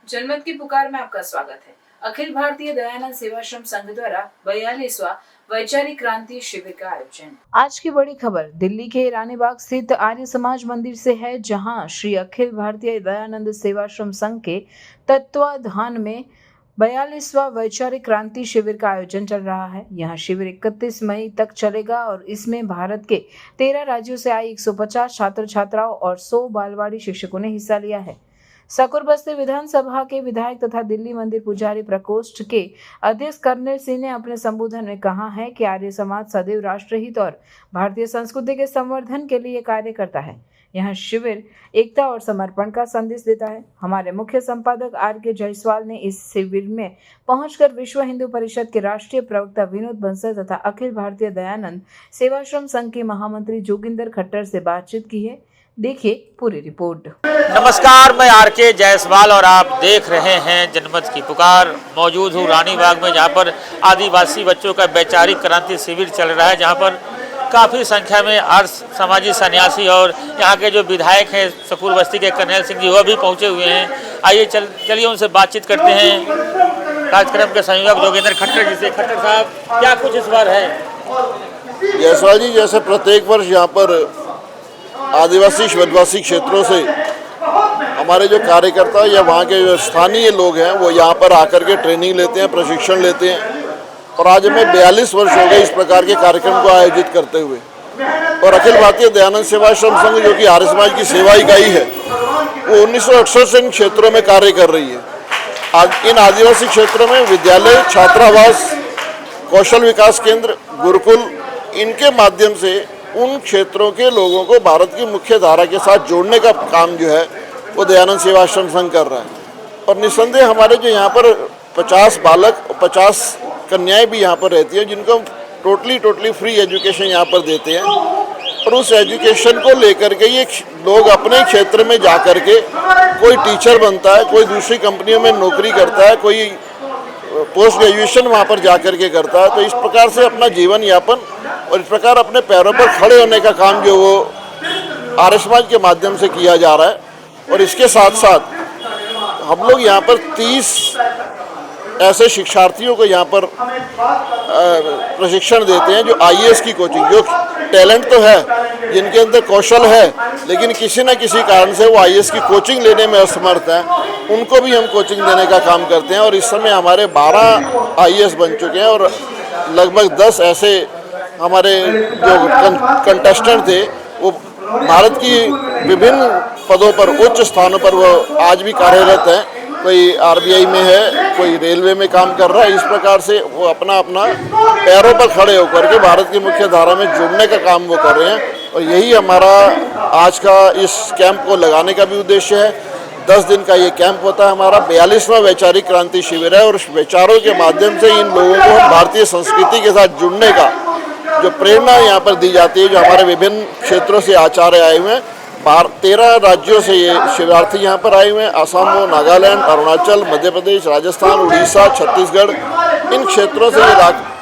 जनमत की पुकार में आपका स्वागत है। अखिल भारतीय दयानंद सेवाश्रम संघ द्वारा 42वां वैचारिक क्रांति शिविर का आयोजन। आज की बड़ी खबर दिल्ली के ईरानी बाग स्थित आर्य समाज मंदिर से है, जहां श्री अखिल भारतीय दयानंद सेवाश्रम संघ के तत्वाधान में 42वां वैचारिक क्रांति शिविर का आयोजन चल रहा है। यह शिविर 31 मई तक चलेगा और इसमें भारत के 13 राज्यों से आई 150 छात्र छात्राओं और 100 बालवाड़ी शिक्षकों ने हिस्सा लिया है। सकुर बस्ती विधानसभा के विधायक तथा दिल्ली मंदिर पुजारी प्रकोष्ठ के अध्यक्ष कर्नल सिंह ने अपने संबोधन में कहा है कि आर्य समाज सदैव राष्ट्रहित और भारतीय संस्कृति के संवर्धन के लिए कार्य करता है। यह शिविर एकता और समर्पण का संदेश देता है। हमारे मुख्य संपादक R.K. जायसवाल ने इस शिविर में पहुंचकर विश्व हिंदू परिषद के राष्ट्रीय प्रवक्ता विनोद बंसल तथा अखिल भारतीय दयानंद सेवाश्रम संघ के महामंत्री जोगिंदर खट्टर से बातचीत की है। देखिए पूरी रिपोर्ट। नमस्कार, मैं R.K. जायसवाल और आप देख रहे हैं जनमत की पुकार। मौजूद हूँ रानी बाग में, जहाँ पर आदिवासी बच्चों का वैचारिक क्रांति शिविर चल रहा है, जहाँ पर काफ़ी संख्या में आर्य समाजी सन्यासी और यहाँ के जो विधायक हैं सकुर बस्ती के कर्नल सिंह जी, वह भी पहुँचे हुए हैं। आइए चलिए उनसे बातचीत करते हैं। कार्यक्रम के संयोजक जोगिंदर खट्टर जी से। खट्टर साहब, क्या कुछ इस बार है? जायसवाल जी, जैसे प्रत्येक वर्ष यहाँ पर आदिवासी वनवासी क्षेत्रों से हमारे जो कार्यकर्ता या वहाँ के जो स्थानीय लोग हैं वो यहाँ पर आकर के ट्रेनिंग लेते हैं, प्रशिक्षण लेते हैं। और आज हमें 42 वर्ष हो गए इस प्रकार के कार्यक्रम को आयोजित करते हुए। और अखिल भारतीय दयानंद सेवाश्रम संघ, जो कि आर्य समाज की सेवा इकाई है, वो 1968 से इन क्षेत्रों में कार्य कर रही है। आज इन आदिवासी क्षेत्रों में विद्यालय, छात्रावास, कौशल विकास केंद्र, गुरुकुल, इनके माध्यम से उन क्षेत्रों के लोगों को भारत की मुख्य धारा के साथ जोड़ने का काम जो है वो दयानंद सेवाश्रम संघ कर रहा है। और निस्संदेह हमारे जो यहाँ पर 50 बालक और 50 कन्याएं भी यहाँ पर रहती हैं, जिनको हम टोटली फ्री एजुकेशन यहाँ पर देते हैं। और उस एजुकेशन को लेकर के ये लोग अपने क्षेत्र में जा कर के कोई टीचर बनता है, कोई दूसरी कंपनियों में नौकरी करता है, कोई पोस्ट ग्रेजुएशन वहाँ पर जा कर के करता है। तो इस प्रकार से अपना जीवन यापन और इस प्रकार अपने पैरों पर खड़े होने का काम जो वो आर्य समाज के माध्यम से किया जा रहा है। और इसके साथ साथ हम लोग यहाँ पर 30 ऐसे शिक्षार्थियों को यहाँ पर प्रशिक्षण देते हैं जो IAS की कोचिंग, जो टैलेंट तो है, जिनके अंदर कौशल है, लेकिन किसी न किसी कारण से वो IAS की कोचिंग लेने में असमर्थ हैं, उनको भी हम कोचिंग देने का काम करते हैं। और इस समय हमारे 12 IAS बन चुके हैं और लगभग 10 ऐसे हमारे जो कंटेस्टेंट थे वो भारत की विभिन्न पदों पर, उच्च स्थानों पर वो आज भी कार्यरत हैं। कोई RBI में है, कोई रेलवे में काम कर रहा है। इस प्रकार से वो अपना पैरों पर खड़े होकर के भारत की मुख्य धारा में जुड़ने का काम वो कर रहे हैं। और यही हमारा आज का इस कैंप को लगाने का भी उद्देश्य है। 10 दिन का ये कैंप होता है। हमारा 42वां वैचारिक क्रांति शिविर है और उस विचारों के माध्यम से इन लोगों को भारतीय संस्कृति के साथ जुड़ने का जो प्रेरणा यहाँ पर दी जाती है, जो हमारे विभिन्न क्षेत्रों से आचार्य आए हुए हैं। 13 राज्यों से ये शिक्षार्थी यहाँ पर आए हुए हैं। असम, नागालैंड, अरुणाचल, मध्य प्रदेश, राजस्थान, उड़ीसा, छत्तीसगढ़, इन क्षेत्रों से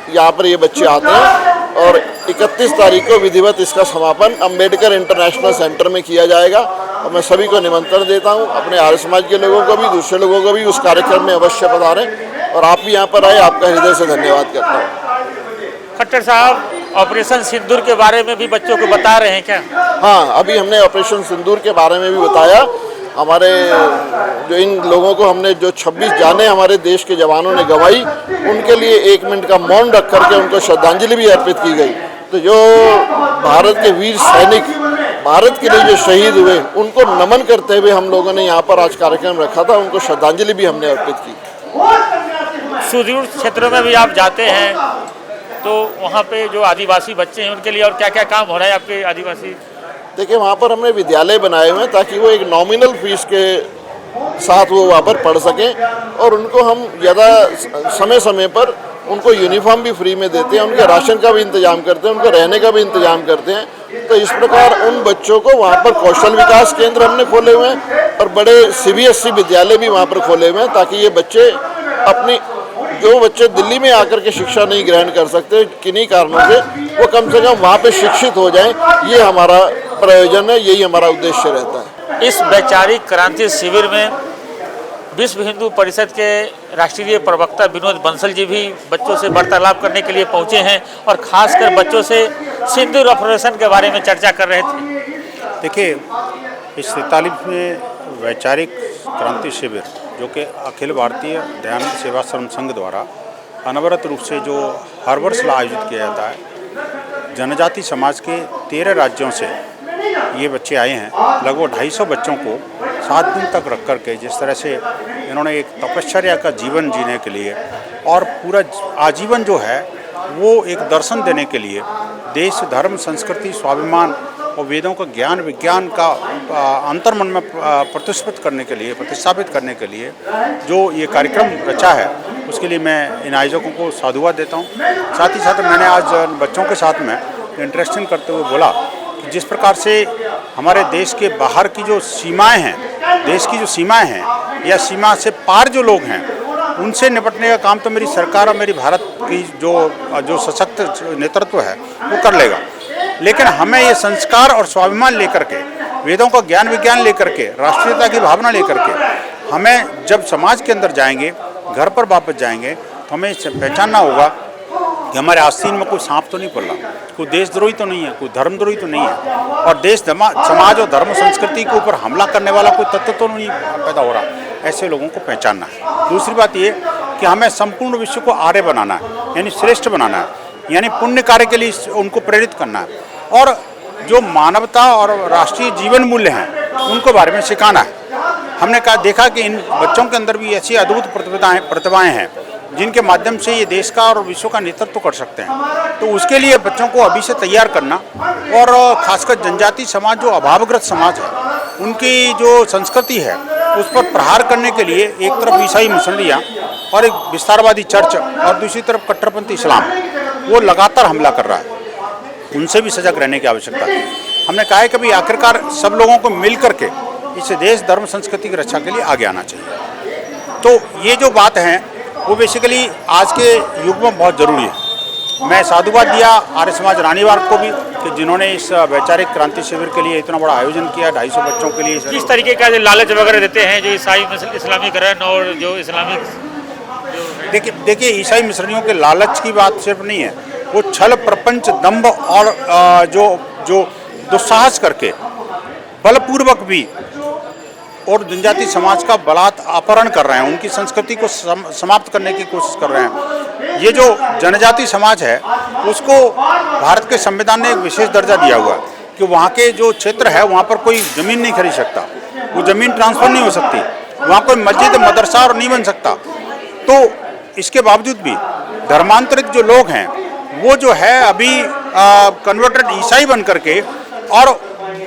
यहाँ पर ये बच्चे आते हैं। और 31 तारीख को विधिवत इसका समापन अम्बेडकर इंटरनेशनल सेंटर में किया जाएगा। और मैं सभी को निमंत्रण देता हूँ, अपने आर्य समाज के लोगों को भी, दूसरे लोगों को भी उस कार्यक्रम में अवश्य पधारें। और आप भी यहाँ पर आए, आपका हृदय से धन्यवाद करता हूँ। खट्टर साहब, ऑपरेशन सिंदूर के बारे में भी बच्चों को बता रहे हैं क्या? हाँ, अभी हमने ऑपरेशन सिंदूर के बारे में भी बताया। हमारे जो इन लोगों को हमने जो 26 जानें हमारे देश के जवानों ने गंवाई, उनके लिए 1 मिनट का मौन रख करके उनको श्रद्धांजलि भी अर्पित की गई। तो जो भारत के वीर सैनिक, भारत के लिए जो शहीद हुए, उनको नमन करते हुए हम लोगों ने यहाँ पर आज कार्यक्रम रखा था। उनको श्रद्धांजलि भी हमने अर्पित की। सुदूर क्षेत्रों में भी आप जाते हैं, तो वहाँ पे जो आदिवासी बच्चे हैं उनके लिए और क्या क्या काम हो रहा है आपके आदिवासी? देखिए, वहाँ पर हमने विद्यालय बनाए हुए हैं ताकि वो एक नॉमिनल फीस के साथ वो वहाँ पर पढ़ सकें। और उनको हम ज़्यादा समय पर उनको यूनिफॉर्म भी फ्री में देते हैं, उनके राशन का भी इंतजाम करते हैं, उनके रहने का भी इंतजाम करते हैं। तो इस प्रकार उन बच्चों को वहाँ पर कौशल विकास केंद्र हमने खोले हुए हैं और बड़े CBSE विद्यालय भी वहाँ पर खोले हुए हैं, ताकि ये बच्चे अपनी, जो बच्चे दिल्ली में आकर के शिक्षा नहीं ग्रहण कर सकते किन्हीं कारणों से, वो कम से कम वहाँ पे शिक्षित हो जाएं। ये हमारा प्रयोजन है, यही हमारा उद्देश्य रहता है। इस वैचारिक क्रांति शिविर में विश्व हिंदू परिषद के राष्ट्रीय प्रवक्ता विनोद बंसल जी भी बच्चों से वार्तालाप करने के लिए पहुंचे हैं और खासकर बच्चों से सिंदूर ऑपरेशन के बारे में चर्चा कर रहे थे। देखिए, इस 43वें वैचारिक क्रांति शिविर जो कि अखिल भारतीय दयानंद सेवाश्रम संघ द्वारा अनवरत रूप से जो हर वर्ष आयोजित किया जाता है, जनजाति समाज के 13 राज्यों से ये बच्चे आए हैं। लगभग 250 बच्चों को 7 दिन तक रख कर के जिस तरह से इन्होंने एक तपश्चर्या का जीवन जीने के लिए और पूरा आजीवन जो है वो एक दर्शन देने के लिए देश, धर्म, संस्कृति, स्वाभिमान और वेदों का ज्ञान विज्ञान का अंतर्मन में प्रतिस्थापित करने के लिए जो ये कार्यक्रम रचा है, उसके लिए मैं इन आयोजकों को साधुवाद देता हूँ। साथ ही साथ मैंने आज बच्चों के साथ में इंटरेक्शन करते हुए बोला कि जिस प्रकार से हमारे देश के बाहर की जो सीमाएं हैं, देश की जो सीमाएं हैं या सीमा से पार जो लोग हैं, उनसे निपटने का काम तो मेरी सरकार और मेरी भारत की जो सशक्त नेतृत्व है वो कर लेगा। लेकिन हमें ये संस्कार और स्वाभिमान लेकर के, वेदों का ज्ञान विज्ञान लेकर के, राष्ट्रीयता की भावना लेकर के हमें जब समाज के अंदर जाएंगे, घर पर वापस जाएंगे, तो हमें पहचानना होगा कि हमारे आस्तीन में कोई सांप तो नहीं पड़ रहा, कोई देशद्रोही तो नहीं है, कोई धर्मद्रोही तो नहीं है, और देश समाज और धर्म संस्कृति के ऊपर हमला करने वाला कोई तत्व तो नहीं पैदा हो रहा। ऐसे लोगों को पहचानना है। दूसरी बात ये कि हमें संपूर्ण विश्व को आर्य बनाना है, यानी श्रेष्ठ बनाना है, यानी पुण्य कार्य के लिए उनको प्रेरित करना है, और जो मानवता और राष्ट्रीय जीवन मूल्य हैं उनको बारे में सिखाना है। हमने देखा कि इन बच्चों के अंदर भी ऐसी अद्भुत प्रतिभाएं हैं जिनके माध्यम से ये देश का और विश्व का नेतृत्व कर सकते हैं। तो उसके लिए बच्चों को अभी से तैयार करना, और खासकर जनजाति समाज जो अभावग्रस्त समाज है, उनकी जो संस्कृति है उस पर प्रहार करने के लिए एक तरफ ईसाई मिशनरियाँ और एक विस्तारवादी चर्च और दूसरी तरफ कट्टरपंथी इस्लाम वो लगातार हमला कर रहा है, उनसे भी सजग रहने की आवश्यकता है। हमने कहा है कि भाई आखिरकार सब लोगों को मिल करके इस देश, धर्म, संस्कृति की रक्षा के लिए आगे आना चाहिए। तो ये जो बात है वो बेसिकली आज के युग में बहुत ज़रूरी है। मैं साधुवाद दिया आर्य समाज रानीबाग को भी कि जिन्होंने इस वैचारिक क्रांति शिविर के लिए इतना बड़ा आयोजन किया, 250 बच्चों के लिए। किस तरीके का जो लालच वगैरह देते हैं जो ईसाई इस्लामीकरण और जो इस्लामिक, देखिए ईसाई मिशनरियों के लालच की बात सिर्फ नहीं है, वो छल, प्रपंच, दंभ और जो दुस्साहस करके बलपूर्वक भी और जनजाति समाज का अपहरण कर रहे हैं, उनकी संस्कृति को समाप्त करने की कोशिश कर रहे हैं। ये जो जनजाति समाज है उसको भारत के संविधान ने एक विशेष दर्जा दिया हुआ है कि वहाँ के जो क्षेत्र है वहाँ पर कोई ज़मीन नहीं खरीद सकता, वो ज़मीन ट्रांसफ़र नहीं हो सकती, वहाँ कोई मस्जिद, मदरसा और नहीं बन सकता। तो इसके बावजूद भी धर्मांतरित जो लोग हैं वो जो है अभी कन्वर्टेड ईसाई बन करके और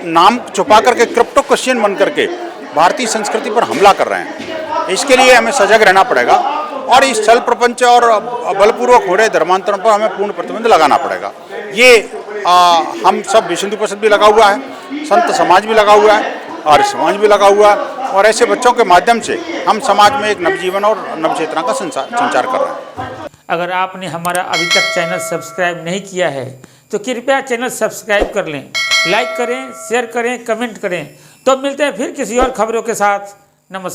नाम छुपा करके क्रिप्टो क्रिश्चियन बन करके भारतीय संस्कृति पर हमला कर रहे हैं। इसके लिए हमें सजग रहना पड़ेगा और इस छल प्रपंच और बलपूर्वक हो रहे धर्मांतरण पर हमें पूर्ण प्रतिबंध लगाना पड़ेगा। ये हम सब विश्व हिंदू परिषद भी लगा हुआ है, संत समाज भी लगा हुआ है, आर्य समाज भी लगा हुआ है, और ऐसे बच्चों के माध्यम से हम समाज में एक नवजीवन और नवचेतना का संचार कर रहे हैं। अगर आपने हमारा अभी तक चैनल सब्सक्राइब नहीं किया है तो कृपया चैनल सब्सक्राइब कर लें, लाइक करें, शेयर करें, कमेंट करें। तो मिलते हैं फिर किसी और खबरों के साथ। नमस्कार।